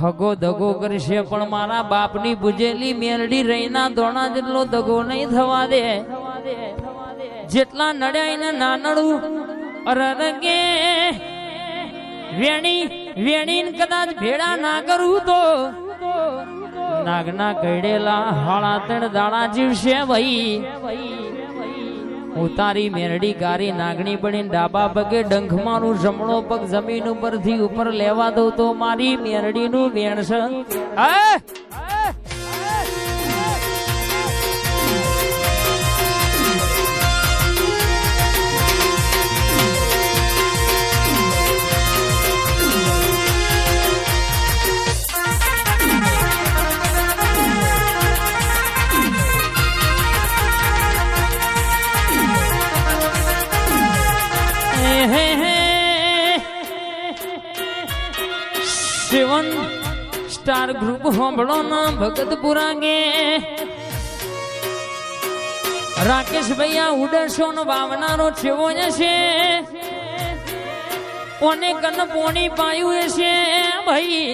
હગો દગો કરશે પણ મારા બાપની બુજેલી મેલડી રહીના દોણા જેટલો દગો નહીં થવા દે. જેટલા નડ્યા એને નાનડું અરરગે વેણી કદાચ ભેડા ના કરું તો નાગના કઈડેલા હાળા ત્રણ દાડા જીવશે ભાઈ. ઉતારી મેરડી ગારી નાગણી બની ડાબા પગે ડંખ મારું જમણો પગ જમીન ઉપરથી ઉપર લેવા દઉં તો મારી મેરડી નું વેણ છે. સેવન સ્ટાર ગ્રુપ હોંભળો ના ભગતપુરા ગે રાકેશ ભૈયા ઉડસો નો વાવનારો છેવો છે. કોને કન પોણી પાયું છે ભાઈ.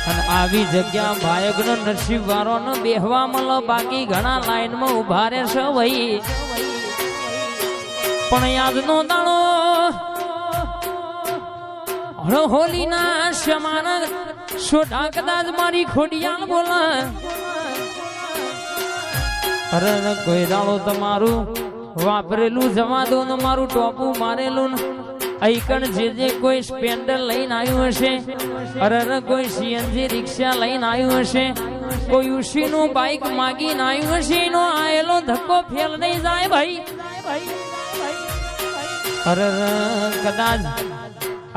અને આવી જગ્યા ભાયક નો નરસિંહ વારો નો બેહવા મળો બાકી ઘણા લાઈન માં ઉભા રહેશે ભાઈ. પણ યાદ નો દાણો હોલી ના શમાના સોઢા કદાચ મારી ખોડિયાલ બોલા. અરે કોઈ દાડો તમારું વાપરેલું જવા દો ને મારું ટોપું મારેલું આઈકણ જે કોઈ સ્પેન્ડર લઈને આવ્યું હશે. અરે કોઈ સીએનજી રિક્ષા લઈને આવ્યું હશે. કોઈ ઉશી નું બાઇક માગીને આવ્યું હશે. એનો આયેલો ધક્કો ફેલ નહીં જાય ભાઈ. અરે કદાચ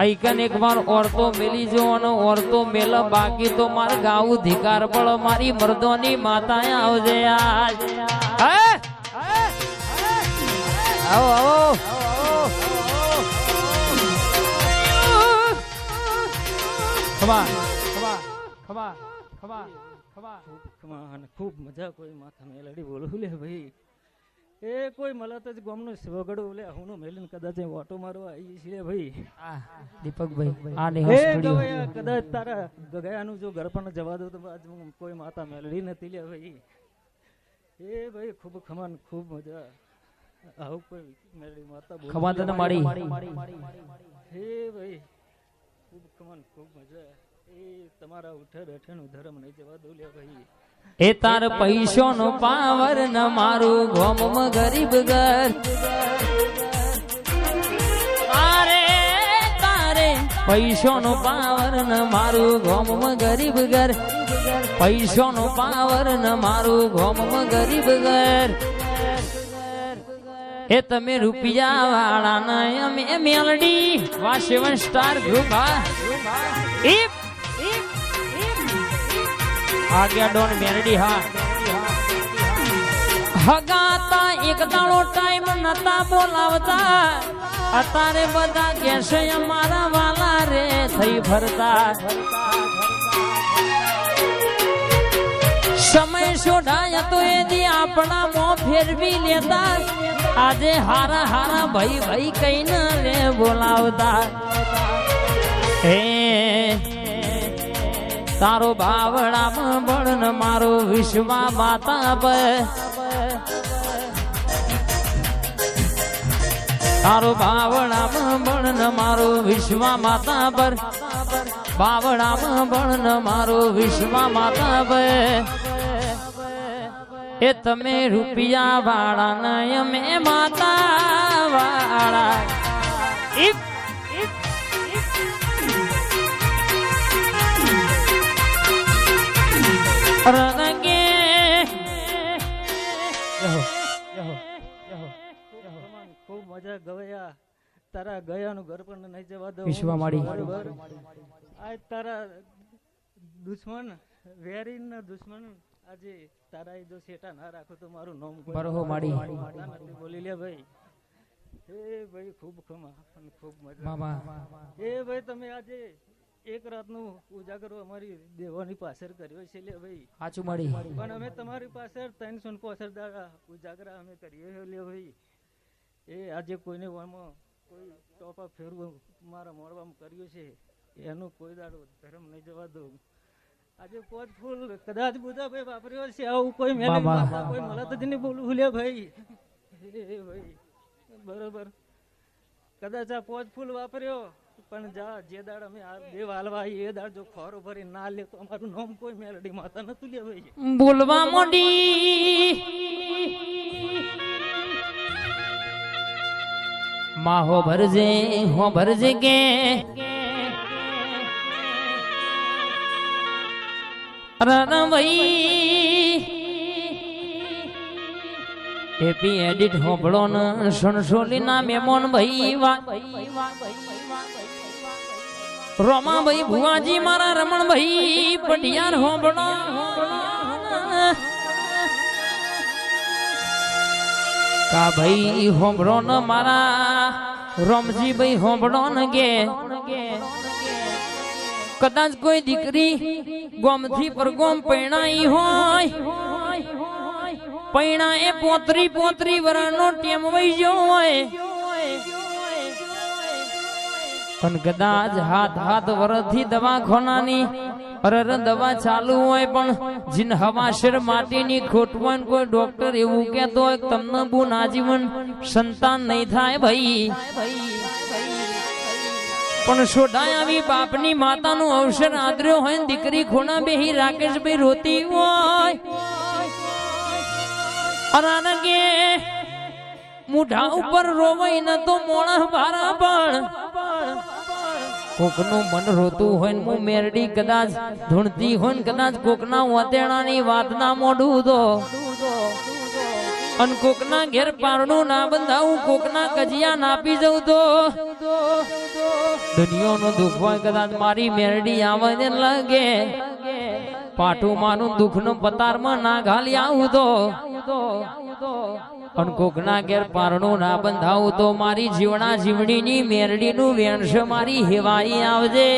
આઈકન એક વાર ઓરતો મેલી જો અને ઓરતો મેલ બાકી તો મારે ગાવું ધિકાર બળ મારી મર્દોની માતા આવજે. આવો આવો ખમા ખમા ખમા ખમા ખમા ખમા અને ખૂબ મજા કોઈ માથા મેલડી બોલું લે ભાઈ. એ કોઈ મળત જ ગોમનું વગડું લે હું મેલીને કદાચ ઓટો મારવા આવી છે ભાઈ. દીપકભાઈ આ ને કદાચ તારા ગગાયાનું જો ઘર પણ જવા દો તો કોઈ માતા મેલડી નથી લે ભાઈ. એ ભાઈ ખૂબ ખમાન ખૂબ મજા આવું કોઈ મેલડી માતા ખમા તને મારી. હે ભાઈ ખૂબ ખમાન ખૂબ મજા. એ તમારા ઉઠે બેઠે નું ધર્મ નહીં જવા દો લે ભાઈ. એ તાર પૈસો નો પાવર ન મારું ગોમ ગરીબ ઘર. તારે પૈસો નો પાવર ન મારું ગોમ ગરીબ ઘર. પૈસો નો પાવર ન મારું ગોમ ગરીબ ઘર. એ તમે રૂપિયા વાળા ના અમે મેલડી વા 7 સ્ટાર ગ્રુપ. આગ્યા ડોન મેરડી હા હગાતા એક દાડો ટાઈમ નતા બોલાવતા. અત્યારે બધા કેસે અમારા વાલા રે થઈ ફરતા. સમય શોધાય તો એથી આપણા મોં ફેરવી લેતા. આજે હારા હારા ભાઈ ભાઈ કઈ ન રે બોલાવતા. હે તારો બાવડામાં બળન મારો વિશ્વા માતા પર. તારો બાવડામાં બળન મારો વિશ્વા માતા પર. બાવડામાં બળન મારો વિશ્વા માતા પર. એ તમે રૂપિયા વાળા ને અમે માતા વાળા. ખૂબ મજા ગવયા. તારા ગયાનું ઘર પણ નહીં જવા દો વિશ્વા માડી. આ તારા દુશ્મન વેરીન દુશ્મન આજે તારા જો સેટા ના રાખો તો મારું નામ બરહો માડી બોલી લે ભાઈ. એ ભાઈ ખૂબ ખમા અને ખૂબ મજા. એ ભાઈ તમે આજે એક રાતનું ઉજાગરો અમારી દેવાની પાછળ કર્યો છે લે ભાઈ. સાચું માડી. પણ અમે તમારી પાછળ 365 દાડા ઉજાગરા અમે કરીએ લે ભાઈ. એ આજે કોઈને કોઈ ટોપા ફેરવું મારા મોડવામાં કર્યું છે. એનું કોઈ દાડો ધર્મ નહીં જવા દઉં. આજે પોચ ફૂલ કદાચ બુધાભાઈ વાપર્યો છે, આવું કોઈ મેલે કોઈ મળત જ નહીં બોલું ભૂલ્યા ભાઈ. ભાઈ બરોબર કદાચ આ પોચ ફૂલ વાપર્યો પણ જા જે દાડ અમે આ દેવ હાલવા એ દાડ જો ખોરો ભરી ના લે તો અમારું નામ કોઈ મેલડી માતા નતું લે ભાઈ. બોલવા મોડી માહો ભરજે હો ભરજે કે ભાઈ હેપી એડિટ હોબળો ન સણસોલી ના મેમોન ભાઈ રોમા ભાઈ ભુવાજી મારા રમણ ભાઈ પટિયાર હોબળો કા ભાઈ હોબળો ન મારા રોમજી ભાઈ હોબળો ન ગે કદાચ કોઈ દીકરી ગોમથી પર ગોમ પૈણાઈ હોય પૈણા એ પોતરી વરણનો ટેમ વઈ ગયો હોય પણ કદાચ હાથ વરથી દવાખાનાની અરર દવા ચાલુ હોય પણ જીન હવાશર માટીની ખોટ હોય કોઈ ડોક્ટર એવું કહેતો હોય તમને બુન આજીવન સંતાન નહીં થાય ભાઈ પણ સોડાય આવી બાપની માતાનું અવસર આદર્યો હોય દીકરી ખોના બેહી રાકેશભાઈ રોતી હોય અરાનગે મુઢા ઉપર રોવાય ન તો મોણા ભારા પણ કોકનું મન રોતું હોય ને હું મેરડી કદાચ ધૂણતી હોય ને કદાચ કોકના વતેણાની વાત ના મોઢું તો અન કોકના ઘેર પારણું ના બંધાવું કોકના કજિયા નાપી જવું તો દુનિયાનું દુઃખ હોય કદાચ મારી મેરડી આવે ને લાગે પાટું માનું દુઃખ નું પતારમાં ના ઘાલી આવું તો પણ કોકના ઘેર પારણું ના બંધાવું તો મારી જીવણા જીવડીની મેરડીનું વેણસ મારી હેવાઈ આવજે.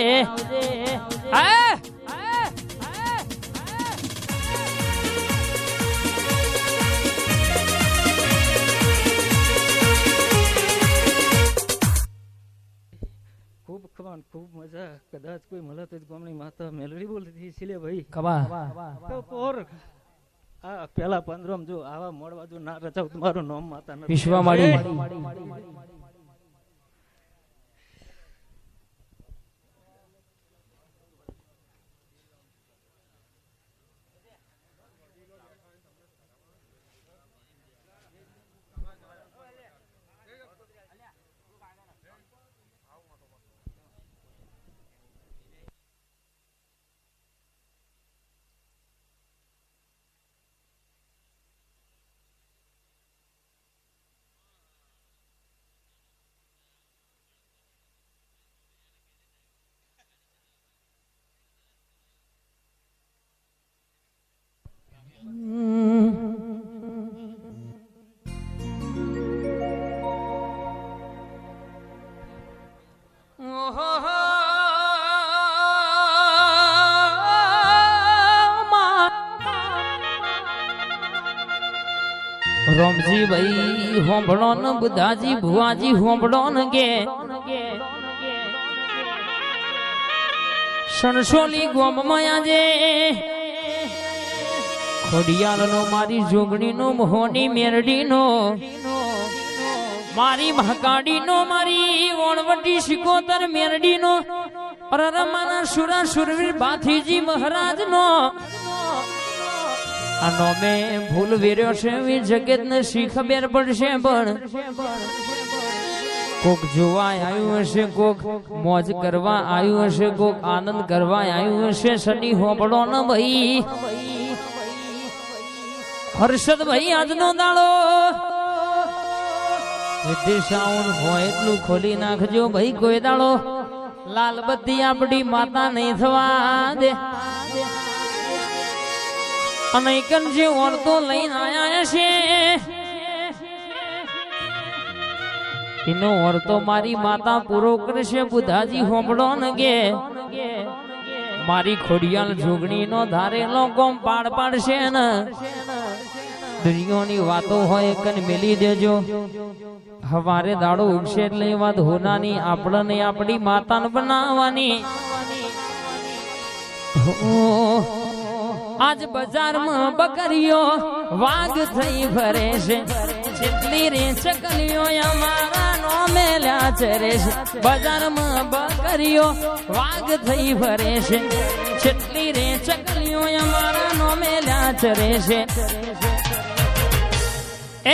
ખૂબ ખવાન ખૂબ મજા કદાચ કોઈ મળે તો ગામની માતા મેલડી બોલતી છે ભાઈ ખબા તો પોર આ પેલા 15 જો આવા મોડવા જો ના રચાવ તમારું નામ માતા નથી વિશ્વા માડી રોમજી ભાઈ હોંભળો ન બુધાજી ભુવાજી હોંભળો ન કે સણસોલી ગોમમાં આજે ખોડિયાલનો મારી જોગણીનો મોહની મેરડીનો મારી મહાકાડીનો મારી ઓણવટી શિકોતર મેરડીનો અરરમાના સુરા સુરવીર બાથીજી મહારાજનો આનો મેં ભૂલ વેર્યો છે જગત ને શી ખબર પડશે પણ કોક જોવા આવ્યું હશે કોક મોજ કરવા આવ્યું હશે કોક આનંદ કરવા આવ્યું હશે સની હોબળો ન ભાઈ હર્ષદ ભાઈ આજનો દાડો વિદેશાઉન હોય એટલું ખોલી નાખજો ભાઈ કોઈ દાડો લાલ બત્તી આપણી માતા નહીં થવા દે અને જે ઓરતો લઈને આયા છે એનો ઓરતો મારી માતા પૂરો કરશે બુધાજી હોંભળો ન ગે મારી ખોડિયાલ જોગણી નો ધારેલો કોમ પાડ પાડશે ને દુનિયાની વાતો હોય કન મેલી દેજો હવારે દાડો ઉગશે એટલે વાત હોનાની આપણને આપણી માતાને બનાવવાની આજ બજારમાં બકરીઓ વાઘ થઈ ફરે છે, જેટલી રે ચકલીઓ અમારા નો મેલ્યા ચરે છે. બજારમાં બકરીઓ વાઘ થઈ ફરે છે, જેટલી રે ચકલીઓ અમારા નો મેલ્યા ચરે છે.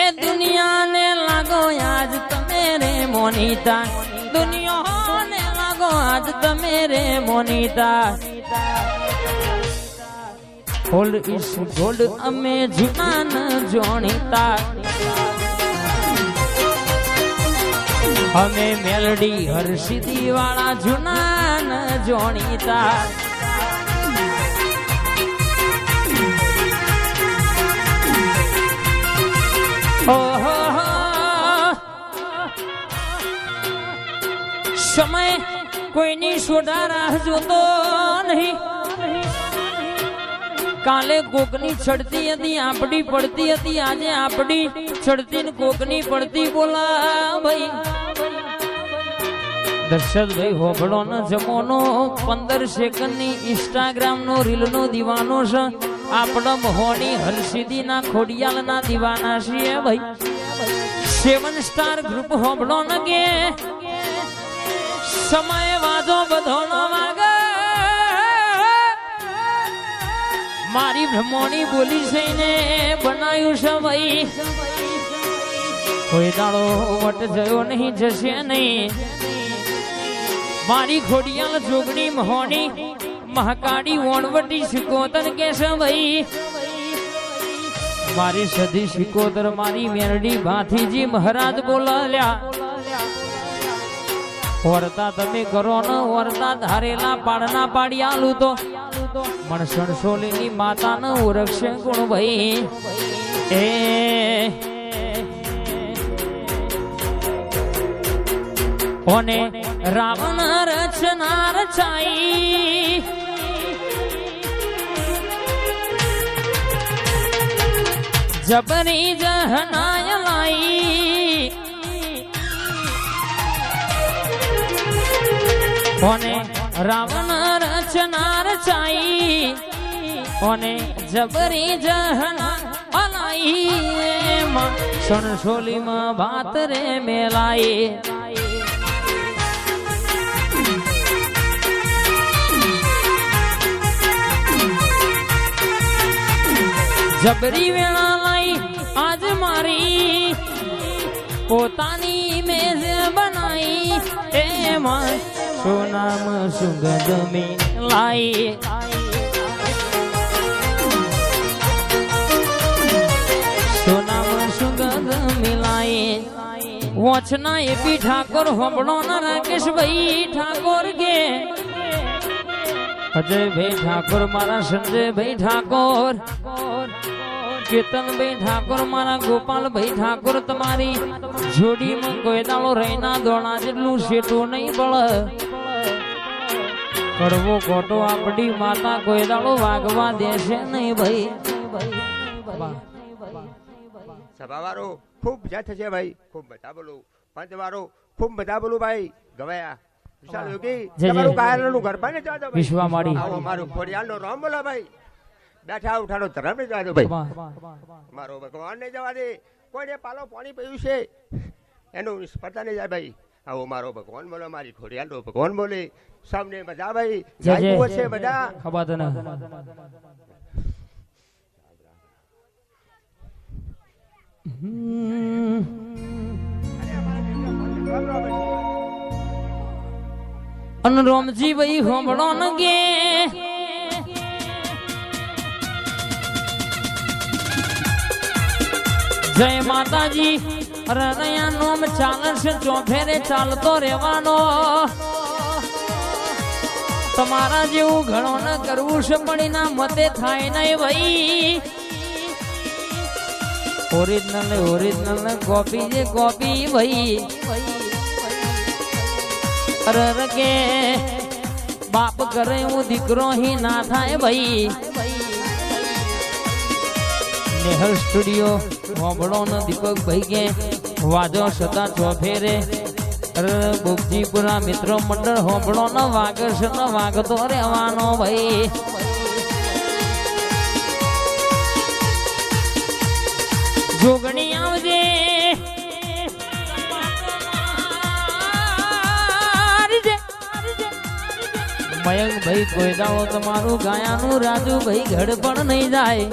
એ દુનિયાને લાગો આજ તમે રે મોનીતા, દુનિયાને લાગો આજ તમે રે મોનીતા. ઓલ્ડ ઇઝ ગોલ્ડ અમે જૂના ન જોણીતા, અમે મેલડી હર્ષિદી વાળા જૂના ન જોણીતા. ઓહો સમય કોઈની સોડા રાહ જોતો નહીં. કાલે કોકની ચડતી હતી આપડી પડતી હતી, આજે આપડી ચડતી ને કોકની પડતી. બોલા ભાઈ દર્શકભાઈ હોબળો ન જમોનો 15 સેકન્ડની ઇન્સ્ટાગ્રામ નો રીલ નો દીવાનો છે. આપણા મહોની હરસિદ્ધિ ના ખોડિયાલ ના દીવાના છીએ ભાઈ. 7 સ્ટાર ગ્રુપ હોબળો ન કે સમય વાજો બધો નો વાગે. મારી બ્રહ્મોની બોલી સઈને બનાવ્યું છે ભાઈ. કોઈ દાડો વટ જયો નહીં જશે નહીં. મારી ખોડિયાલ જોગણી મહોની મહાકાળી વણવટી શિકોતર કે છે ભાઈ. મારી સધી શિકોતર મારી મેરડી ભાથીજી મહારાજ બોલાલ્યા. વર્તા તમે કરો ને વર્તા ધારેલા પાડના પાડી આલું તો મણસણ સોલીની માતા ન ઓળખશે ગુણ ભાઈ. એ ઓને રાવણ રચના રચાઈ, જબરી જહનાય લાઈ. ઓને રાવણ રચના રચાઈ, ઓને જબરી જહના અલાઈ. સણસોલીમાં ભાત રે મેલાઈ. જબરી વેળા લાઈ આજ મારી પોતાની મેજ બનાઈ. એમાં સોનામ સુગંધ મિલાઈ. સોનામ સુગંધ મિલાઈ. વોચના એપી ઠાકોર હોબળો ના રાકેશભાઈ ઠાકોર કે અજયભાઈ ઠાકોર મારા સંજયભાઈ ઠાકોર, કેતનભાઈ ઠાકોર મારા ગોપાલભાઈ ઠાકોર. તમારી જોડીમાં કોઈ દાડો રહીના દોણા જેટલું શેઠું નહીં બળ. કડવો ખોટો આપડી માતા કોઈ દાડો વાગવા દેશે નહીં ભાઈ. સભાવાળો ખૂબ મજા થશે ભાઈ. ખૂબ બધા બોલું પંચવાળો ખૂબ બધા બોલું ભાઈ. ગવાયા વિશ્વામાળી મારું ખોડિયાલ નો રામ બોલા ભાઈ. બેઠા ઉઠાનો ધર્મ ને જવા દો ભાઈ. મારો ભગવાન ને જવા દે. કોઈને પાલો પાણી પીયું છે એનું સ્પર્ધા નહીં જાય ભાઈ. આવો મારો ભગવાન બોલો, મારી ખોડિયાલ નો ભગવાન બોલે. સામને બધા ભાઈ છે બધા. અન રોમજી ભાઈ હોંભળો ન ગે જય માતાજી. રનયા નોમ ચાલશે ચોફેરે ચાલતો રહેવાનો. તમારા જેવું ઘણો ન કરવું છે પણ ના મતે થાય નહીં ભાઈ. ઓરિજિનલ કોપી જે કોપી ભાઈ. અરે કે બાપ કરે હું દીકરો હી ના થાય ભાઈ. નેહલ સ્ટુડિયો હોબળો નો દીપક ભાઈ કે વાજો સદા ચોફેરે ભોગજીપુરા મિત્ર મંડળ હોંભળો ન વાગશ ન વાગતો રહેવાનો ભાઈ. જોગણી આવજે મયંક ભાઈ કોઈ દાડો તમારું ગાયાનું રાજુ ભાઈ ઘડ પણ નહીં જાય.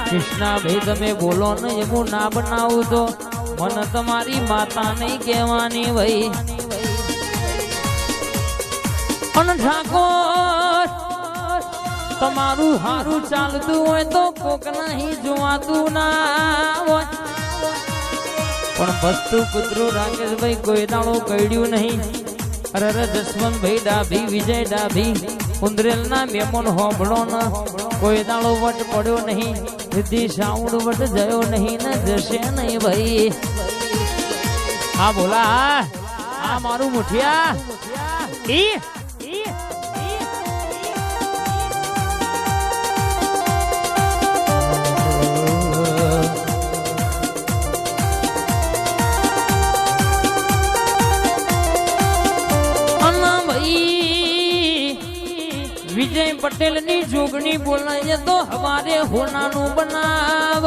કૃષ્ણા ભાઈ તમે બોલો ને એવું ના બનાવું તો મને તમારી માતા નહીં કહેવાની ભાઈ. અને ઠાકોર તમારું હારું ચાલતું હોય તો કોક નહીં જોવાતું ના હોય. પણ વસ્તુ કૂતરું રાકેશભાઈ કોઈ દાડો કડ્યું નહીં. અરે જસવંતભાઈ ડાભી વિજય ડાભી ઉંદરેલ ના મેમોન હોબળો ન કોઈ દાડો વટ પડ્યો નહીં. રિદ્ધિ સાઉન્ડ વટ જયો નહીં ને જશે નહીં ભાઈ. હા બોલા આ મારું મુઠિયા વિજય પટેલ ની જોગણી બોલાય તો હવારે હોનાનું બનાવ.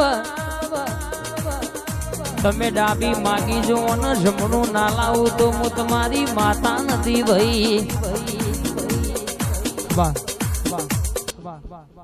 તમે ડાબી માગી જો ને જમણું ના લાવું તો હું તમારી માતા નથી ભાઈ. વાહ વાહ વાહ વાહ.